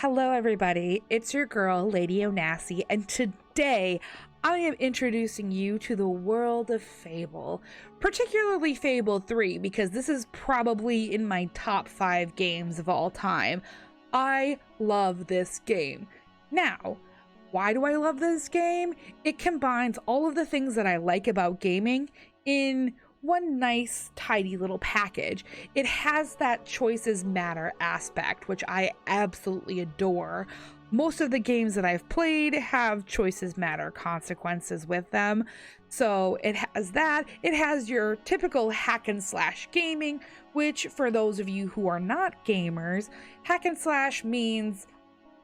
Hello, everybody. It's your girl, Lady Onasi, and today I am introducing you to the world of Fable, particularly Fable 3, because this is probably in my top 5 games of all time. I love this game. Now, why do I love this game? It combines all of the things that I like about gaming in one nice, tidy little package. It has that choices matter aspect, which I absolutely adore. Most of the games that I've played have choices matter consequences with them. So it has that. It has your typical hack and slash gaming, which for those of you who are not gamers, hack and slash means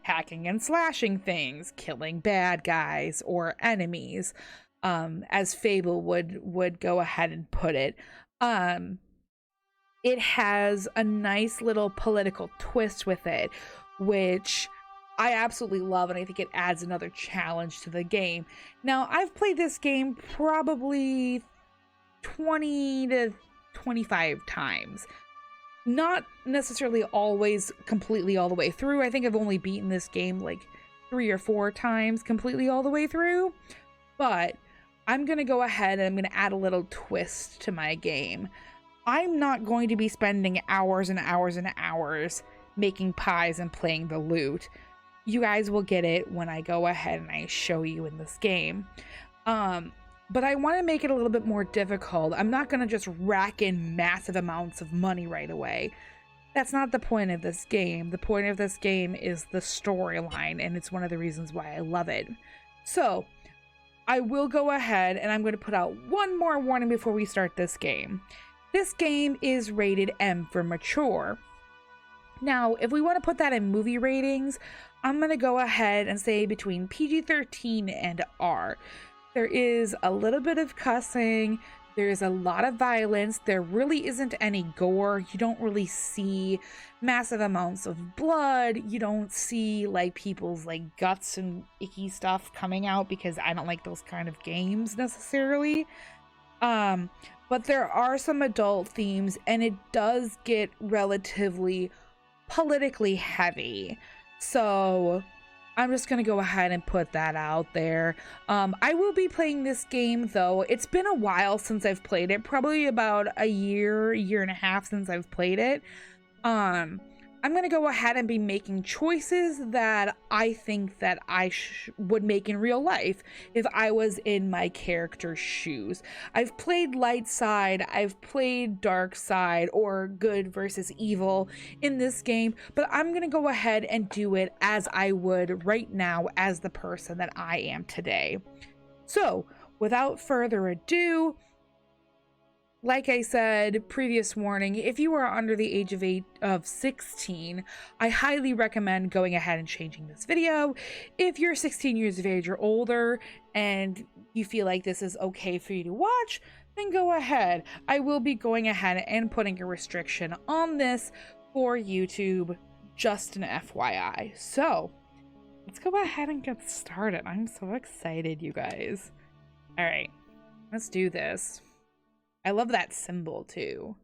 hacking and slashing things, killing bad guys or enemies. As Fable would go ahead and put it. It has a nice little political twist with it, which I absolutely love, and I think it adds another challenge to the game. Now, I've played this game probably 20 to 25 times. Not necessarily always completely all the way through. I think I've only beaten this game like 3 or 4 times completely all the way through. But I'm going to go ahead and I'm going to add a little twist to my game. I'm not going to be spending hours and hours and hours making pies and playing the loot. You guys will get it when I go ahead and I show you in this game. But I want to make it a little bit more difficult. I'm not going to just rack in massive amounts of money right away. That's not the point of this game. The point of this game is the storyline, and it's one of the reasons why I love it. So I will go ahead and I'm going to put out one more warning before we start this game. This game is rated M for mature. Now, if we want to put that in movie ratings, I'm going to go ahead and say between PG-13 and R. There is a little bit of cussing. There's a lot of violence. There really isn't any gore. You don't really see massive amounts of blood. You don't see like people's like guts and icky stuff coming out, because I don't like those kind of games necessarily. But there are some adult themes, and it does get relatively politically heavy. So I'm just going to go ahead and put that out there. I will be playing this game, though. It's been a while since I've played it. Probably about a year and a half since I've played it. I'm going to go ahead and be making choices that I think that I would make in real life if I was in my character's shoes. I've played light side, I've played dark side, or good versus evil in this game, but I'm going to go ahead and do it as I would right now as the person that I am today. So, without further ado, like I said, previous warning, if you are under the age of 16, I highly recommend going ahead and changing this video. If you're 16 years of age or older and you feel like this is okay for you to watch, then go ahead. I will be going ahead and putting a restriction on this for YouTube, just an FYI. So, let's go ahead and get started. I'm so excited, you guys. All right, let's do this. I love that symbol, too.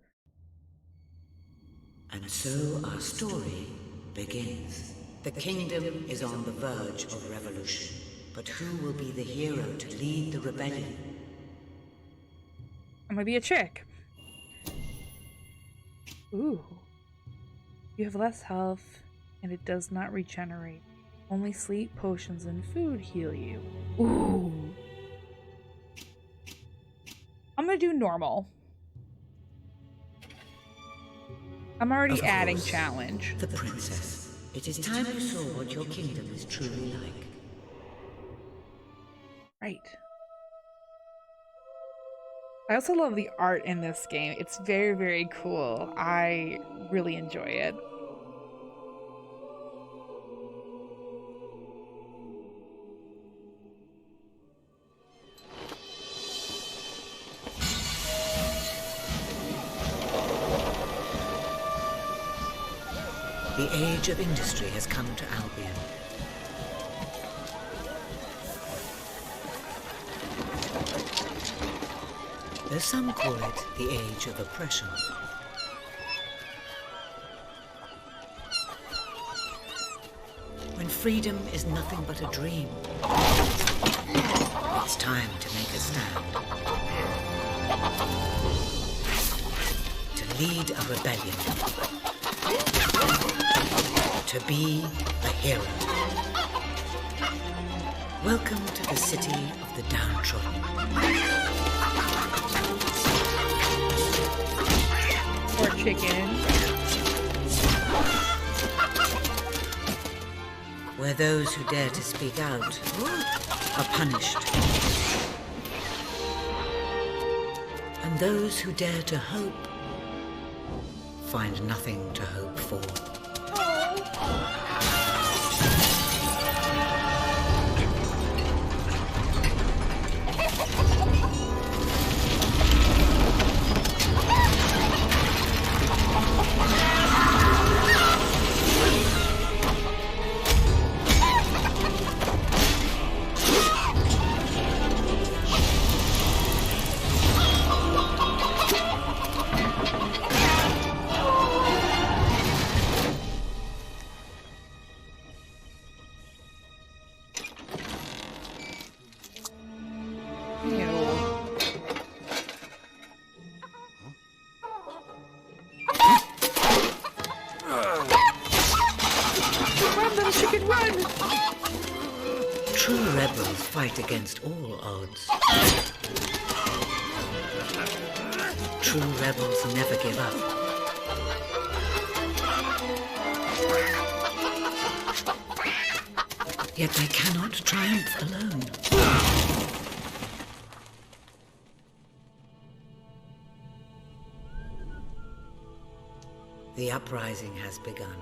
And so our story begins. The kingdom is on the verge of revolution, but who will be the hero to lead the rebellion? I'm gonna be a chick. Ooh. You have less health, and it does not regenerate. Only sleep, potions, and food heal you. Ooh. I'm gonna do normal. I'm already adding challenge. The princess. It is time you saw what your kingdom is truly like. Right. I also love the art in this game. It's very, very cool. I really enjoy it. The age of industry has come to Albion. Though some call it the age of oppression. freedom is nothing but a dream. It's time to make a stand. To lead a rebellion. To be a hero. Welcome to the city of the downtrodden. Or chicken. Where those who dare to speak out are punished. And those who dare to hope find nothing to hope for. True rebels fight against all odds. True rebels never give up. Yet they cannot triumph alone. The uprising has begun.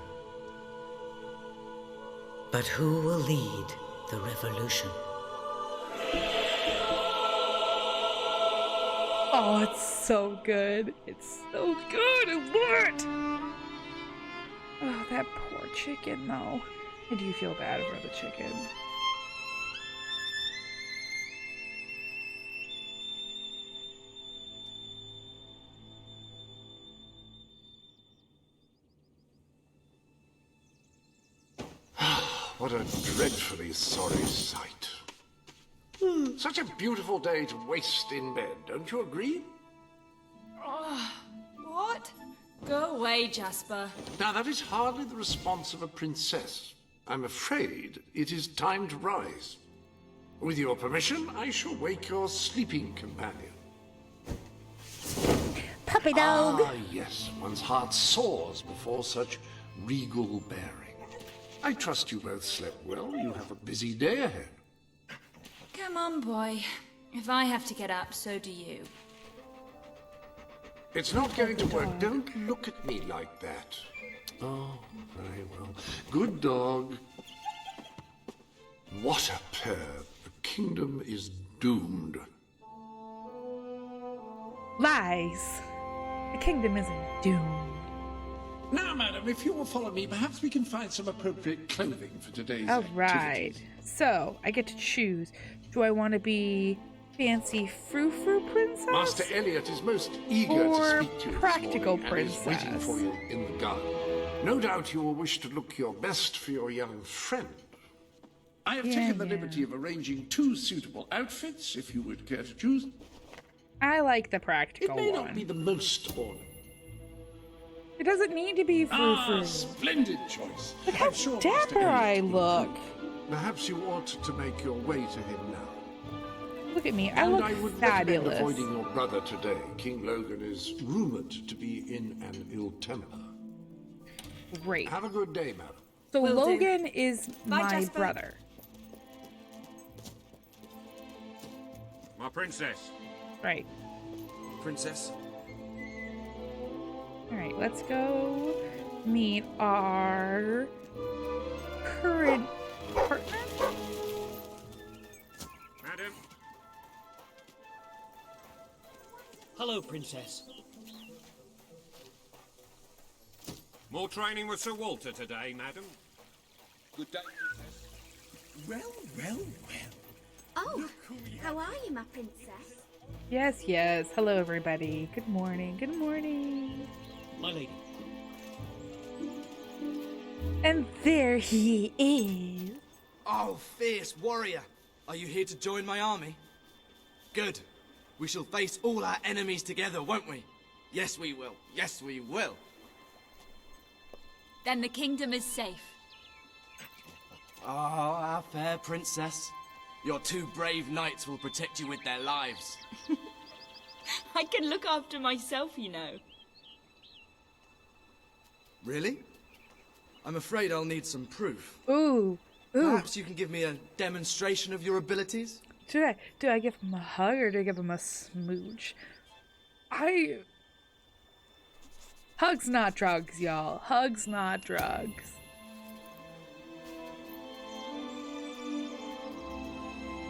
But who will lead the revolution? Oh, it's so good. It's so good. I love it. Oh, that poor chicken, though. I do feel bad for the chicken. What a dreadfully sorry sight. Such a beautiful day to waste in bed, don't you agree? What? Go away, Jasper. Now, that is hardly the response of a princess. I'm afraid it is time to rise. With your permission, I shall wake your sleeping companion. Puppy dog. Ah, yes, one's heart soars before such regal bearing. I trust you both slept well. You have a busy day ahead. Come on, boy. If I have to get up, so do you. It's not going to work. Don't look at me like that. Oh, very well. Good dog. What a pair. The kingdom is doomed. Lies. The kingdom isn't doomed. Now, madam, if you will follow me, perhaps we can find some appropriate clothing for today's All right. activities. So, I get to choose. Do I want to be fancy frou-frou princess? Master Elliot is most eager Or to speak to you practical this morning and is waiting princess? for you in the garden. No doubt you will wish to look your best for your young friend. I have taken the liberty of arranging 2 suitable outfits, if you would care to choose. I like the It practical may one. not be the most ornament. It doesn't need to be frou-frou. Splendid choice. Look how I'm sure Master dapper I Elliot will look. approve. Perhaps you ought to make your way to him now. Look at me. I And look I would fabulous. recommend avoiding your brother today. King Logan is rumored to be in an ill temper. Great. Have a good day, madam. So Will do. Logan is Bye, my Jasper. brother. My princess. Right. Princess? All right, let's go meet our current partner. Madam? Hello, Princess. More training with Sir Walter today, madam. Good day, Princess. Well, well, well. Oh, how are you, my princess? Yes, yes. Hello, everybody. Good morning. Good morning. My lady. And there he is. Oh, fierce warrior! Are you here to join my army? Good. We shall face all our enemies together, won't we? Yes, we will. Yes, we will. Then the kingdom is safe. Oh, our fair princess. Your two brave knights will protect you with their lives. I can look after myself, you know. Really? I'm afraid I'll need some proof. Ooh. Perhaps you can give me a demonstration of your abilities? Do I give him a hug or do I give him a smooch? Hugs not drugs, y'all. Hugs not drugs.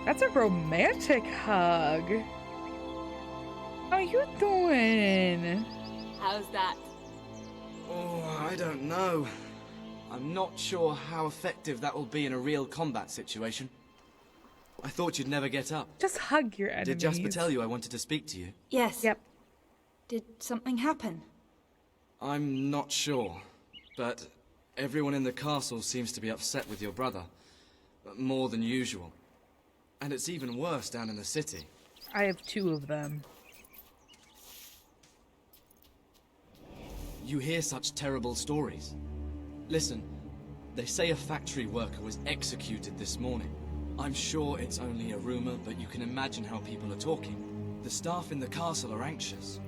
That's a romantic hug. How you doing? How's that? Oh, I don't know. I'm not sure how effective that will be in a real combat situation. I thought you'd never get up. Just hug your enemies. Did Jasper tell you I wanted to speak to you? Yes. Yep. Did something happen? I'm not sure, but everyone in the castle seems to be upset with your brother. More than usual. And it's even worse down in the city. I have 2 of them. You hear such terrible stories. Listen, they say a factory worker was executed this morning. I'm sure it's only a rumor, but you can imagine how people are talking. The staff in the castle are anxious.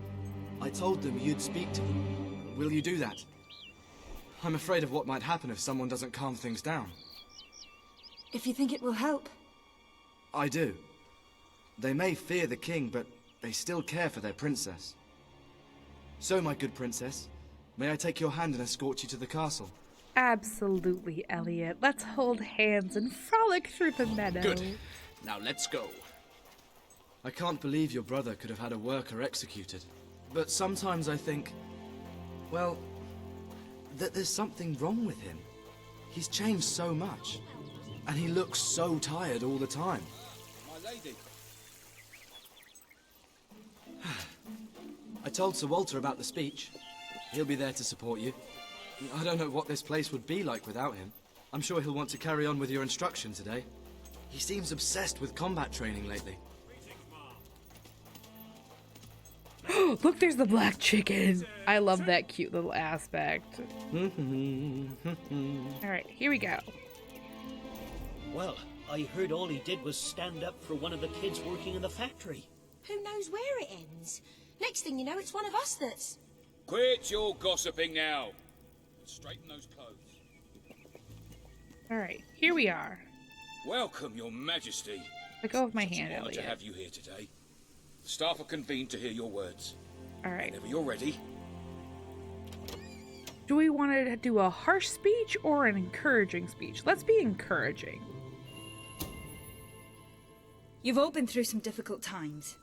I told them you'd speak to them. Will you do that? I'm afraid of what might happen if someone doesn't calm things down. If you think it will help. I do. They may fear the king, but they still care for their princess. So, my good princess, may I take your hand and escort you to the castle? Absolutely, Elliot. Let's hold hands and frolic through the meadow. Good. Now let's go. I can't believe your brother could have had a worker executed. But sometimes I think, well, that there's something wrong with him. He's changed so much. And he looks so tired all the time. My lady. I told Sir Walter about the speech. He'll be there to support you. I don't know what this place would be like without him. I'm sure he'll want to carry on with your instruction today. He seems obsessed with combat training lately. Look, there's the black chicken. I love that cute little aspect. Alright, here we go. Well, I heard all he did was stand up for one of the kids working in the factory. Who knows where it ends? Next thing you know, it's one of us that's... Quit your gossiping now. Straighten those clothes. Alright, here we are. Welcome, your majesty. Let go of my Such hand, an honor to Elliot. have you here today. The staff are convened to hear your words. Alright. Whenever you're ready. Do we want to do a harsh speech or an encouraging speech? Let's be encouraging. You've all been through some difficult times.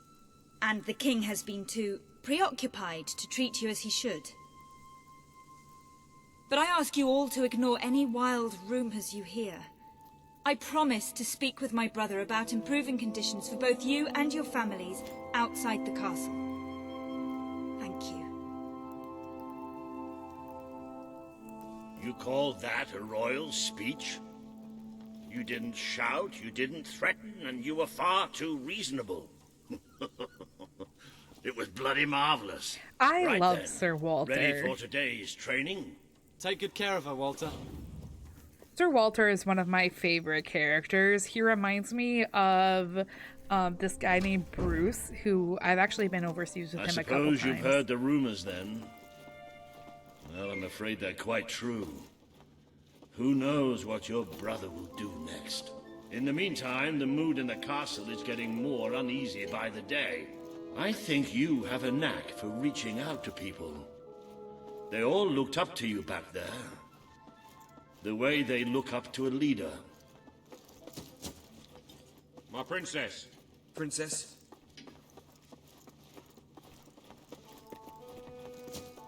And the king has been too preoccupied to treat you as he should. But I ask you all to ignore any wild rumors you hear. I promise to speak with my brother about improving conditions for both you and your families outside the castle. Thank you. You call that a royal speech? You didn't shout, you didn't threaten, and you were far too reasonable. It was bloody marvelous. I Right love then, Sir Walter. Ready for today's training? Take good care of her, Walter. Sir Walter is one of my favorite characters. He reminds me of this guy named Bruce, who I've actually been overseas with I him a couple times. suppose you've heard the rumors then. Well, I'm afraid they're quite true. Who knows what your brother will do next? In the meantime, the mood in the castle is getting more uneasy by the day. I think you have a knack for reaching out to people. They all looked up to you back there. The way they look up to a leader. My princess. Princess?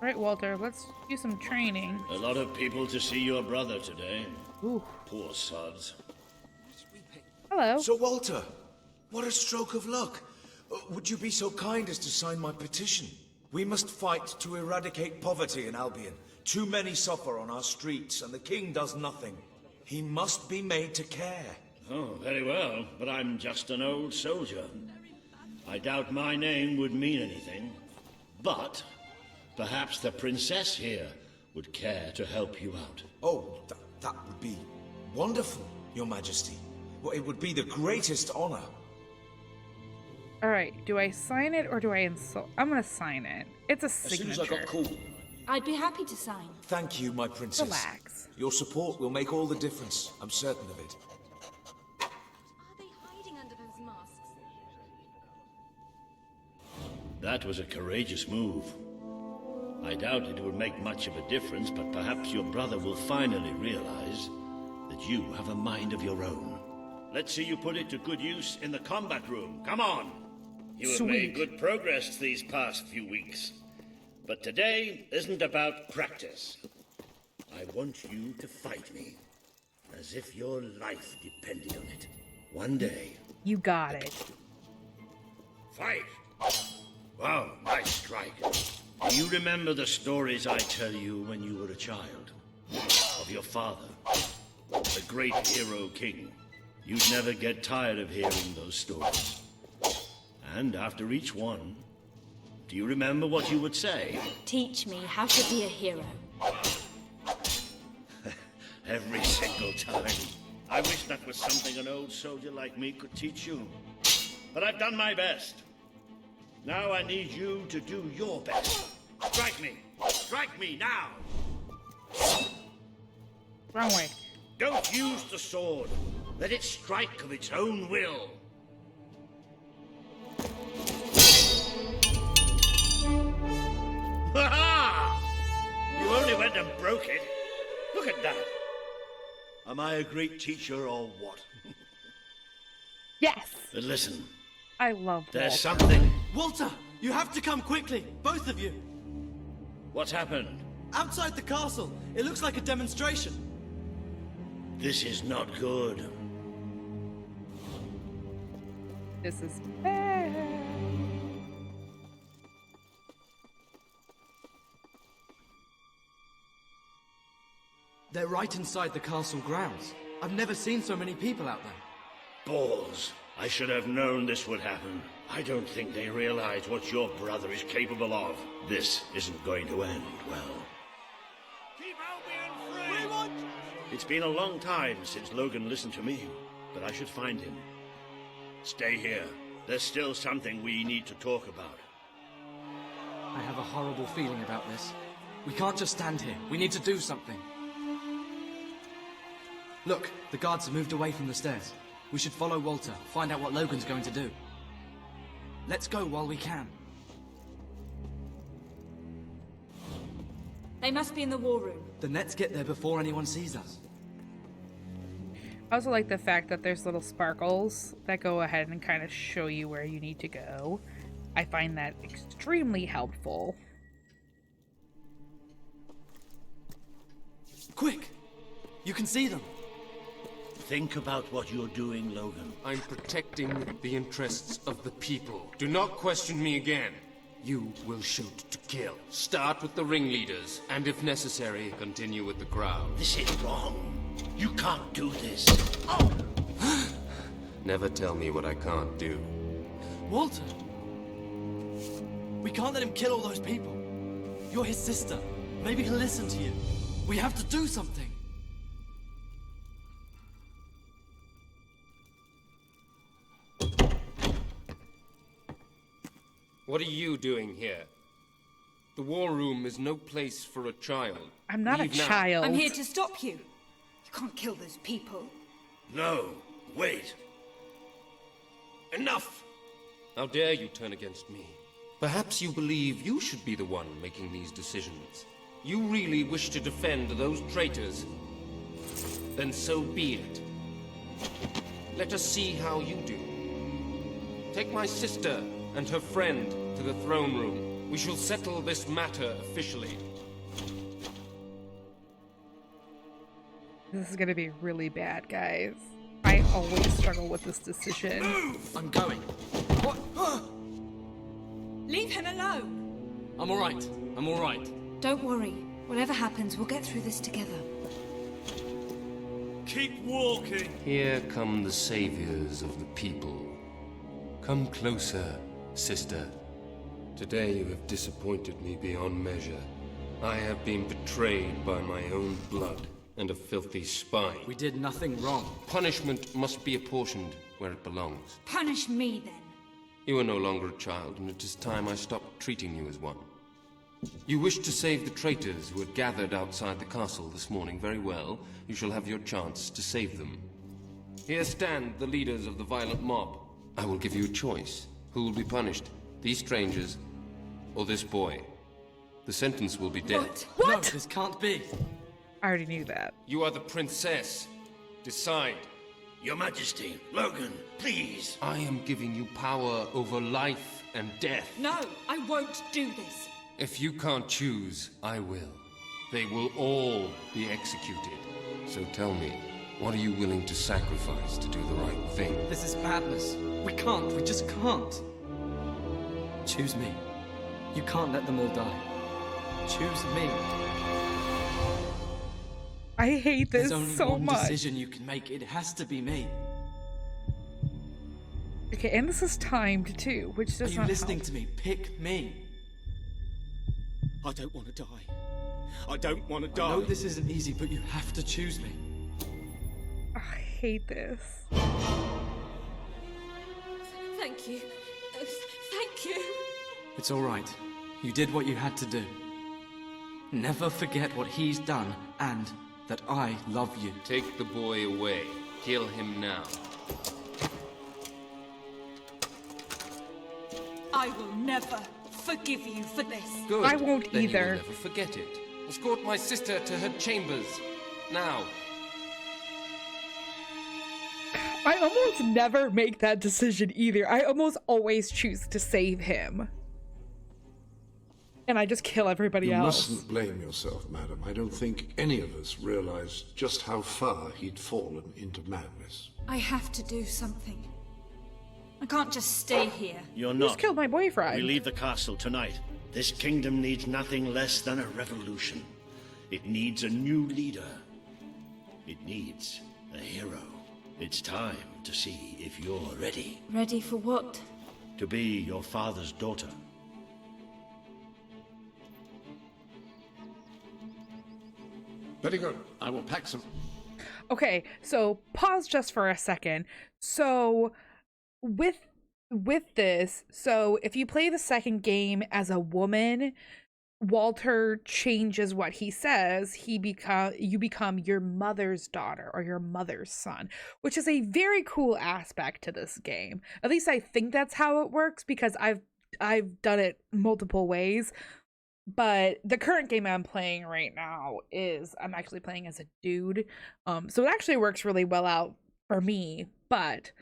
Right, Walter, let's do some training. A lot of people to see your brother today. Ooh. Poor sods. Hello. Sir Walter, what a stroke of luck. Would you be so kind as to sign my petition? We must fight to eradicate poverty in Albion, Too many suffer on our streets, and the king does nothing. He must be made to care. Oh, very well, but I'm just an old soldier. I doubt my name would mean anything. But perhaps the princess here would care to help you out. Oh, that would be wonderful, Your Majesty. Well, it would be the greatest honor. Alright, do I sign it or do I insult? I'm gonna sign it. It's a signature. As soon as I got called. I'd be happy to sign. Thank you, my princess. Relax. Your support will make all the difference. I'm certain of it. Are they hiding under those masks? That was a courageous move. I doubt it will make much of a difference, but perhaps your brother will finally realize that you have a mind of your own. Let's see you put it to good use in the combat room. Come on! You have made good progress these past few weeks. But today isn't about practice. I want you to fight me, as if your life depended on it. One day. You got it. Fight! Wow, nice strike. Do you remember the stories I tell you when you were a child? Of your father, the great hero king. You'd never get tired of hearing those stories. And after each one, do you remember what you would say? Teach me how to be a hero. Every single time. I wish that was something an old soldier like me could teach you. But I've done my best. Now I need you to do your best. Strike me! Strike me now! Wrong way. Don't use the sword. Let it strike of its own will. Ha-ha! You only went and broke it. Look at that. Am I a great teacher or what? Yes. But listen. I love that. There's something. Walter, you have to come quickly, both of you. What's happened? Outside the castle. It looks like a demonstration. This is not good. This is bad. They're right inside the castle grounds. I've never seen so many people out there. Balls. I should have known this would happen. I don't think they realize what your brother is capable of. This isn't going to end well. Keep Albion free! We want... It's been a long time since Logan listened to me, but I should find him. Stay here. There's still something we need to talk about. I have a horrible feeling about this. We can't just stand here. We need to do something. Look, the guards have moved away from the stairs. We should follow Walter, find out what Logan's going to do. Let's go while we can. They must be in the war room. Then let's get there before anyone sees us. I also like the fact that there's little sparkles that go ahead and kind of show you where you need to go. I find that extremely helpful. Quick! You can see them. Think about what you're doing, Logan. I'm protecting the interests of the people. Do not question me again. You will shoot to kill. Start with the ringleaders, and if necessary, continue with the crowd. This is wrong. You can't do this. Oh! Never tell me what I can't do. Walter! We can't let him kill all those people. You're his sister. Maybe he'll listen to you. We have to do something. What are you doing here? The war room is no place for a child. I'm not Leave a now. child. I'm here to stop you. You can't kill those people. No, wait. Enough! How dare you turn against me? Perhaps you believe you should be the one making these decisions. You really wish to defend those traitors? Then so be it. Let us see how you do. Take my sister and her friend to the throne room. We shall settle this matter officially. This is gonna be really bad, guys. I always struggle with this decision. Move! I'm going. What? Leave him alone. I'm alright. I'm alright. Don't worry. Whatever happens, we'll get through this together. Keep walking! Here come the saviors of the people. Come closer, sister. Today you have disappointed me beyond measure. I have been betrayed by my own blood and a filthy spy. We did nothing wrong. Punishment must be apportioned where it belongs. Punish me, then. You are no longer a child, and it is time I stopped treating you as one. You wished to save the traitors who had gathered outside the castle this morning. Very well. You shall have your chance to save them. Here stand the leaders of the violent mob. I will give you a choice. Who will be punished? These strangers, or this boy? The sentence will be death. What? No, this can't be. I already knew that. You are the princess. Decide. Your Majesty, Logan, please. I am giving you power over life and death. No, I won't do this. If you can't choose, I will. They will all be executed. So tell me, what are you willing to sacrifice to do the right thing? This is madness. We just can't. Choose me. You can't let them all die. Choose me. I hate this so much. There's only one decision you can make. It has to be me. Okay, and this is timed too, which does not help. Are you listening to me? Pick me. I don't want to die. I don't want to die. I know this isn't easy, but you have to choose me. I hate this. Thank you. Thank you. It's all right. You did what you had to do. Never forget what he's done, and that I love you. Take the boy away. Kill him now. I will never forgive you for this. Good. I won't then either. You will never forget it. Escort my sister to her chambers. Now. I almost never make that decision either. I almost always choose to save him. And I just kill everybody else. You mustn't blame yourself, madam. I don't think any of us realized just how far he'd fallen into madness. I have to do something. I can't just stay here. You're You not. just killed my boyfriend. We leave the castle tonight. This kingdom needs nothing less than a revolution. It needs a new leader. It needs a hero. It's time to see if you're ready. Ready for what? To be your father's daughter. Very good. I will pack some. Okay, so pause just for a second. So with this, so if you play the second game as a woman, Walter changes what he says. You become your mother's daughter or your mother's son, which is a very cool aspect to this game. At least I think that's how it works, because I've done it multiple ways. But the current game I'm playing right now is I'm actually playing as a dude. So it actually works really well out for me. But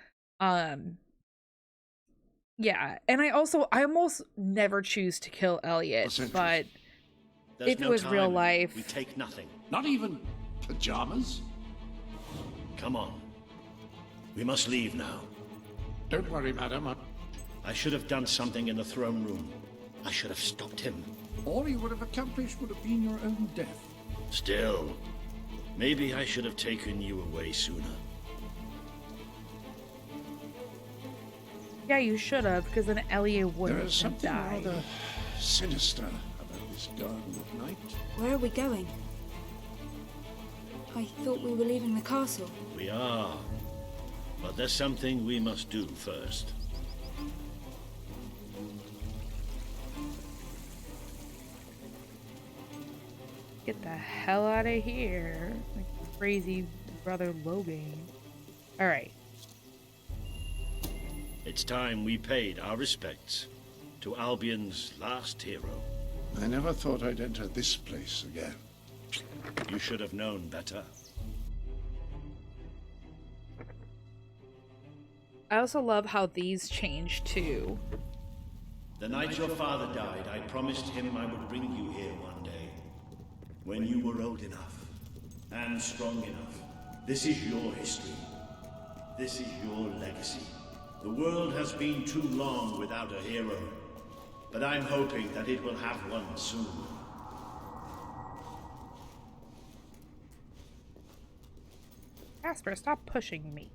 yeah, and I almost never choose to kill Elliot, but if it was real life, we take nothing. Not even pajamas? Come on. We must leave now. Don't worry, madam. I should have done something in the throne room. I should have stopped him. All you would have accomplished would have been your own death. Still, maybe I should have taken you away sooner. yeah, you should have, because then Elliot would There have is something died. rather sinister about this garden at night. Where are we going? I thought we were leaving the castle. We are. But there's something we must do first. Get the hell out of here. Like crazy brother Logan. Alright. It's time we paid our respects to Albion's last hero. I never thought I'd enter this place again. You should have known better. I also love how these change too. The night your father died, I promised him I would bring you here one day. When you were old enough and strong enough. This is your history. This is your legacy. The world has been too long without a hero, but I'm hoping that it will have one soon. Jasper, stop pushing me.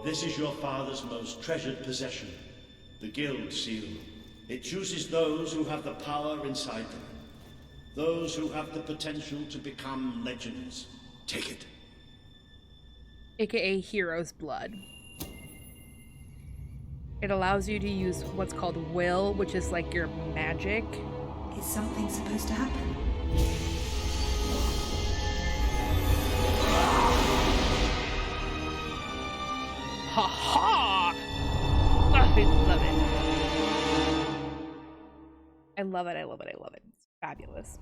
This is your father's most treasured possession, the Guild Seal. It chooses those who have the power inside them, those who have the potential to become legends. Take it. AKA Hero's Blood. It allows you to use what's called will, which is like your magic. Is something supposed to happen? Ha ha! I love it. I love it, I love it, I love it. It's fabulous.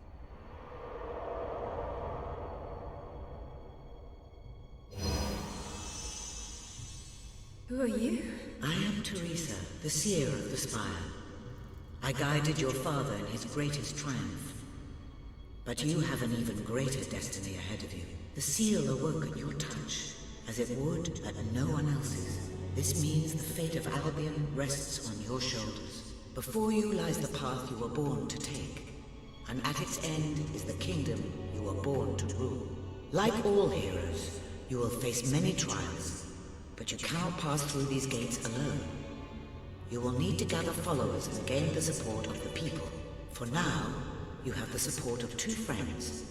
Who are you? I am Teresa, the seer of the spire. I guided your father in his greatest triumph. But you have an even greater destiny ahead of you. The seal awoke at your touch, as it would at no one else's. This means the fate of Albion rests on your shoulders. Before you lies the path you were born to take, and at its end is the kingdom you were born to rule. Like all heroes, you will face many trials, but you cannot pass through these gates alone. You will need to gather followers and gain the support of the people. For now, you have the support of two friends.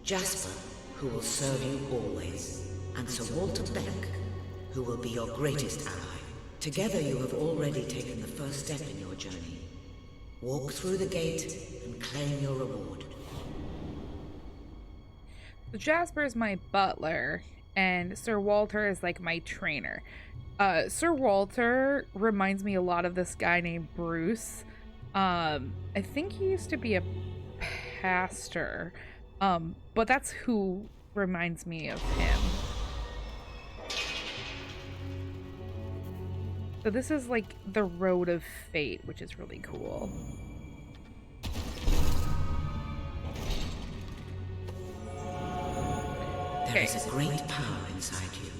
Jasper, who will serve you always, and Sir Walter Beck, who will be your greatest ally. Together you have already taken the first step in your journey. Walk through the gate and claim your reward. So Jasper is my butler, and Sir Walter is like my trainer. Sir Walter reminds me a lot of this guy named Bruce. I think he used to be a pastor, but that's who reminds me of him. So this is like the Road of Fate, which is really cool. There is a great power inside you.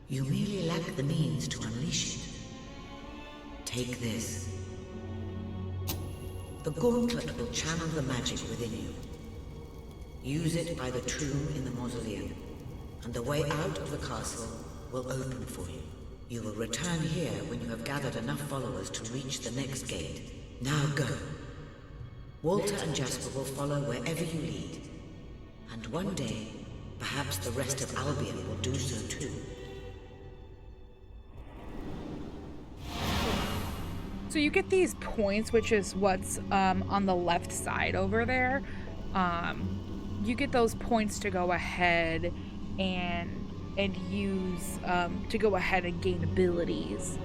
You merely lack the means to unleash it. Take this. The gauntlet will channel the magic within you. Use it by the tomb in the mausoleum, and the way out of the castle will open for you. You will return here when you have gathered enough followers to reach the next gate. Now go. Walter and Jasper will follow wherever you lead. And one day, perhaps the rest of Albion will do so too. So you get these points, which is what's on the left side over there. You get those points to go ahead and use to go ahead and gain abilities.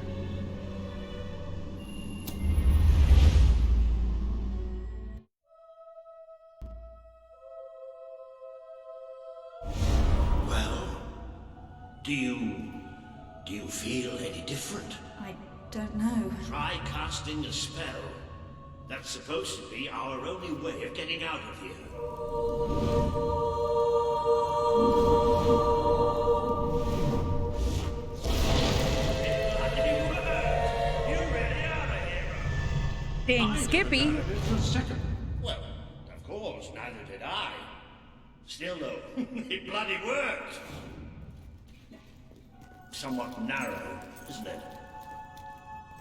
Well, do you feel any different? I don't know. Try casting a spell. That's supposed to be our only way of getting out of here. Dang, Skippy. Well, of course, neither did I. Still, though, it bloody worked. Somewhat narrow, isn't it?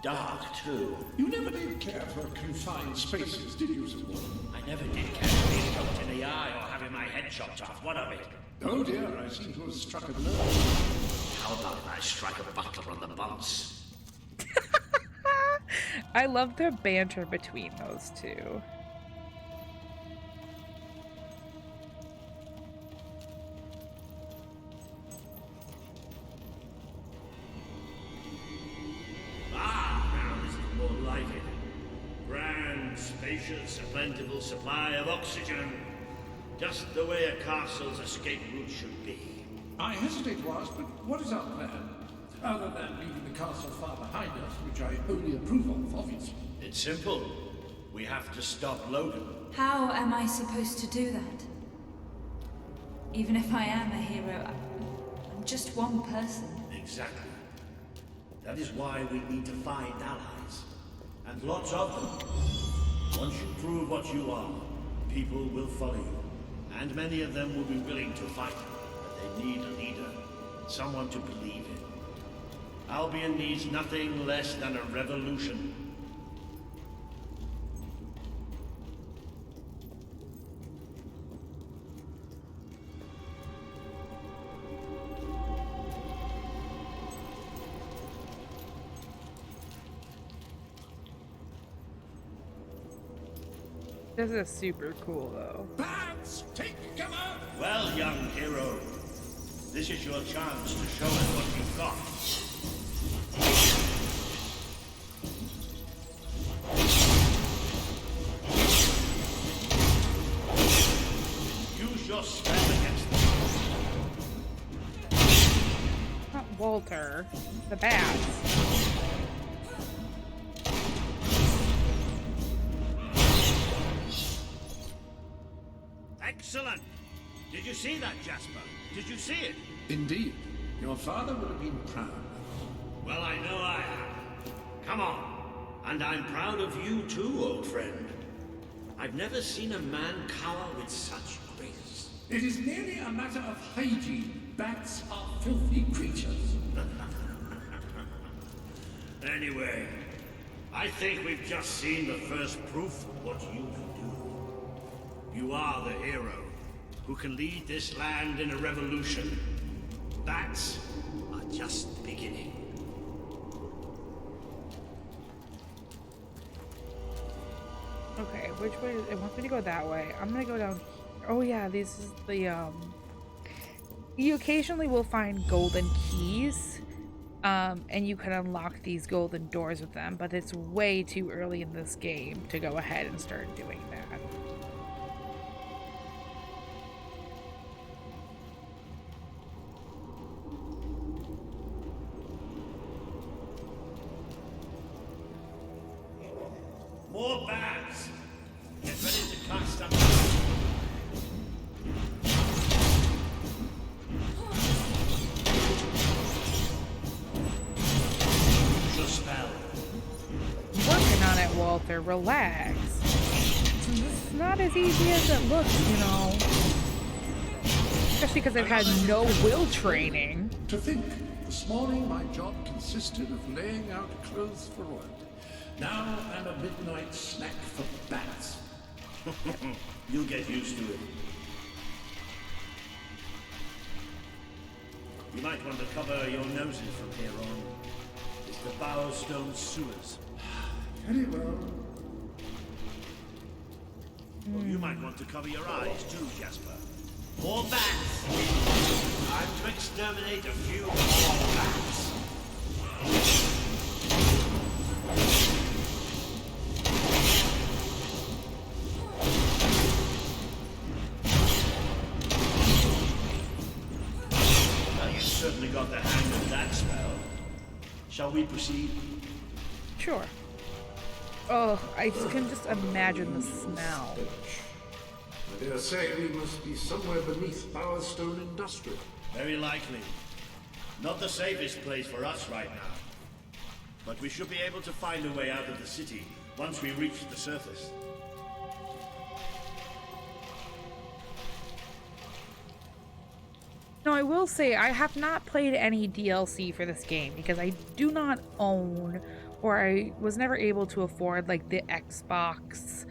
Dark, too. You never did care for confined spaces, did you, Sir Walter? I never did care for being poked in the eye or having my head chopped off. What of it? Oh dear, I seem to have struck a nerve. How about if I strike a butler on the bounce? I love the banter between those two. Now this is more like it. Grand, spacious, a plentiful supply of oxygen. Just the way a castle's escape route should be. I hesitate to ask, but what is our plan? Other than leaving the castle far behind us, which I wholly approve of, obviously. It's simple. We have to stop Logan. How am I supposed to do that? Even if I am a hero, I'm just one person. Exactly. That is why we need to find allies. And lots of them. Once you prove what you are, people will follow you. And many of them will be willing to fight. But they need a leader. Someone to believe in. Albion needs nothing less than a revolution. This is super cool, though. Bats, take cover! Well, young hero, this is your chance to show us what you've got. Use your strength against them. Not Walter. The bats. Excellent! Did you see that, Jasper? Did you see it? Indeed. Your father would have been proud. Well, I know I am. Come on. And I'm proud of you too, old friend. I've never seen a man cower with such grace. It is merely a matter of hygiene. Bats are filthy creatures. Anyway, I think we've just seen the first proof of what you can do. You are the hero who can lead this land in a revolution. Bats are just beginning. Okay, which way? It wants me to go that way. I'm gonna go down here. Oh yeah, this is the you occasionally will find golden keys, and you can unlock these golden doors with them, but it's way too early in this game to go ahead and start doing that. More bats! Get ready to cast them. Use your spell. Working on it, Walter. Relax. It's not as easy as it looks, you know. Especially because I've had no will training. To think, this morning my job consisted of laying out clothes for royalty. Now I'm a midnight snack for bats. You'll get used to it. You might want to cover your noses from here on. It's the Bowerstone sewers. Very well. Well, you might want to cover your eyes too, Jasper. More bats! I'm to exterminate a few more bats. Certainly got the hang of that spell. Shall we proceed? Sure. Oh, I can just imagine the smell. I dare say we must be somewhere beneath Bowerstone Industrial. Very likely. Not the safest place for us right now. But we should be able to find a way out of the city once we reach the surface. Now, I will say I have not played any DLC for this game because I do not own, or I was never able to afford, like, the Xbox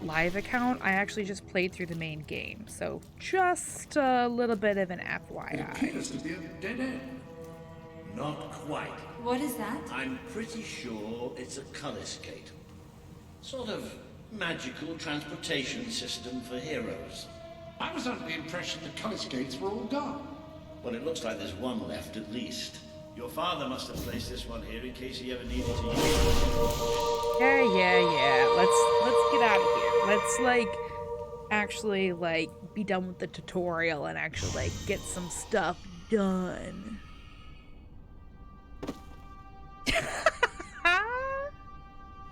Live account. I actually just played through the main game, so just a little bit of an FYI. It appears to be a dead end. Not quite. What is that? I'm pretty sure it's a Culliscate. Sort of magical transportation system for heroes. I was under the impression the Culliscates were all gone. Well, it looks like there's one left at least. Your father must have placed this one here in case he ever needed to use it. Yeah. Let's get out of here. Let's, like, actually, like, be done with the tutorial and actually, like, get some stuff done.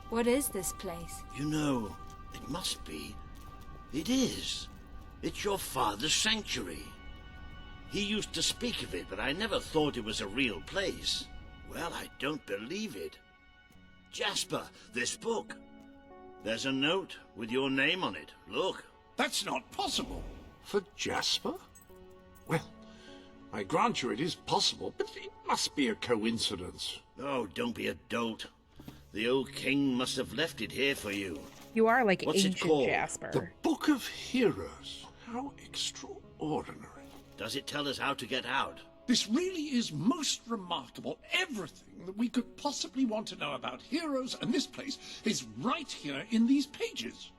What is this place? You know, it must be. It is. It's your father's sanctuary. He used to speak of it, but I never thought it was a real place. Well, I don't believe it. Jasper, this book. There's a note with your name on it. Look. That's not possible. For Jasper? Well, I grant you it is possible, but it must be a coincidence. Oh, don't be a dolt. The old king must have left it here for you. You are like What's ancient it called? Jasper. The Book of Heroes. How extraordinary. Does it tell us how to get out? This really is most remarkable. Everything that we could possibly want to know about heroes and this place is right here in these pages.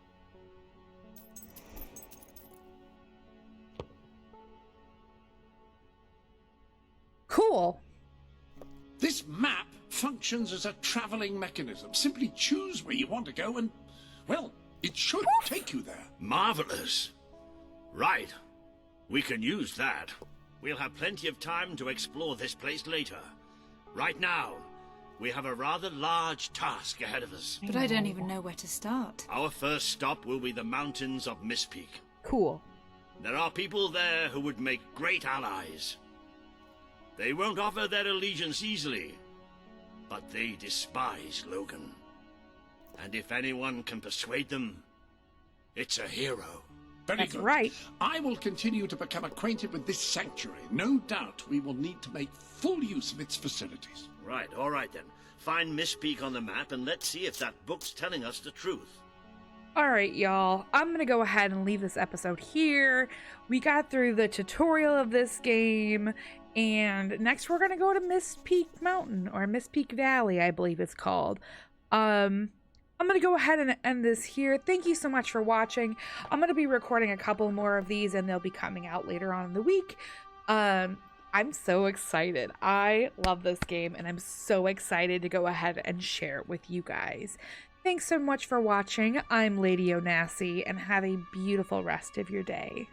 Cool. This map functions as a traveling mechanism. Simply choose where you want to go and, well, it should take you there. Marvelous. Right. We can use that. We'll have plenty of time to explore this place later. Right now, we have a rather large task ahead of us. But I don't even know where to start. Our first stop will be the mountains of Mistpeak. Cool. There are people there who would make great allies. They won't offer their allegiance easily, but they despise Logan. And if anyone can persuade them, it's a hero. Very good. Right. I will continue to become acquainted with this sanctuary. No doubt we will need to make full use of its facilities. Right, all right then. Find Mistpeak on the map and let's see if that book's telling us the truth. All right, y'all. I'm going to go ahead and leave this episode here. We got through the tutorial of this game, and next we're going to go to Mistpeak Mountain, or Mistpeak Valley, I believe it's called. I'm going to go ahead and end this here. Thank you so much for watching. I'm going to be recording a couple more of these, and they'll be coming out later on in the week. I'm so excited. I love this game, and I'm so excited to go ahead and share it with you guys. Thanks so much for watching. I'm Lady Onasi, and have a beautiful rest of your day.